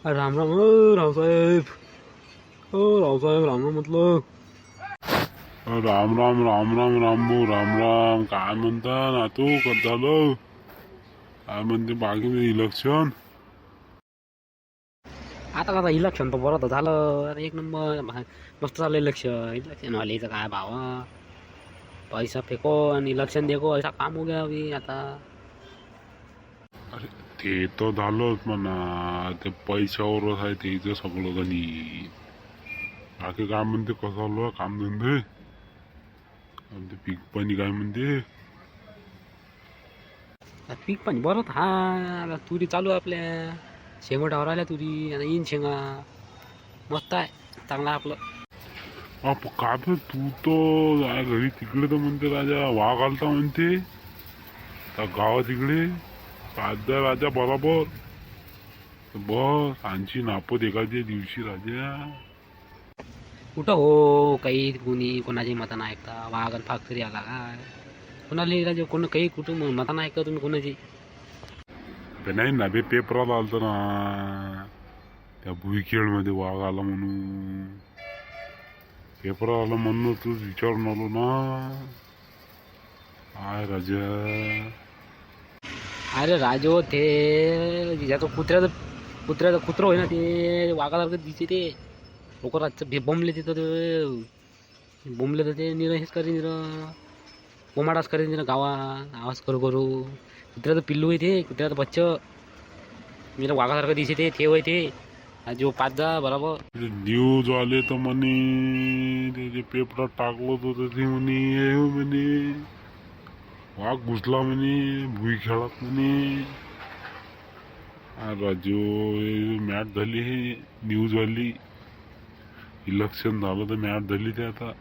राम राम रावसाहेब. हो रावसाहेब, राम राम म्हटलं. राम राम राम राम रामभाऊ राम राम. काय म्हणता ना तू कसं झालं? काय म्हणते बाकी इलेक्शन? आता कसं इलेक्शन तर बरं तर झालं. आता एक नंबर मस्त झालं इलेक्शन. इलेक्शन वालेचं काय भाव, पैसा फेको आणि इलेक्शन देखो, ऐसा काम हो गया अभी आता. अरे ते तर झालंच म्हणा, ते पैशावरच आहे तेच सगळं गणित. बाकी काय म्हणते कसं झालं कामधंदे? आणि ते पीक पाणी काय म्हणते? आता पीक पण बरं तर हा. आता तुरी चालू आहे आपल्या, शेंगोटावर आल्या तुरी. आता येईन शेंगा, मस्त आहे, चांगला आहे आपलं. का तर तू तर आहे घरी तिकडे तर म्हणते राजा वाघ आलता म्हणते त्या गावात तिकडे. राजा राजा बरोबर बस आणखी नापत एखाद्या दिवशी राजा. कुठं हो, काही कोणी कोणाची मतं नाही ऐकता. वाघ आणि फाक आला काय कोणाला राजे, कोण काही कुठं मतं नाही ऐकता तुम्ही कोणाची. ते नाही ना बे पेपराला आलतं ना त्या भुईखेळमध्ये वाघ आला म्हणून. पेपर आला म्हणून तूच विचारून आलो ना. काय राजा? अरे राजो, ते ज्याचं कुत्र्याचं कुत्रं होय ना, ते वाघासारखं दिसते. ते लोक रातचं बोंबले तिथं, ते बोंबले तर ते निरं हेच करीन, निरं बोमाडाच करीन निरं गावा. आवाज करू करू कुत्र्याचं पिल्लू आहे ते, कुत्र्याचं बच्चं निरं वाघासारखं दिसते. ते होय ते जो पाच जा बरोबर. न्यूज वाले तर म्हणे ते जे पेपरात टाकलं होतं ते म्हणे हे म्हणे वाघ घुसला म्हणे भुईखेळात म्हणे. राजू मॅच झाली हे न्यूज वाली. इलेक्शन झालं तर मॅच झाली ते आता.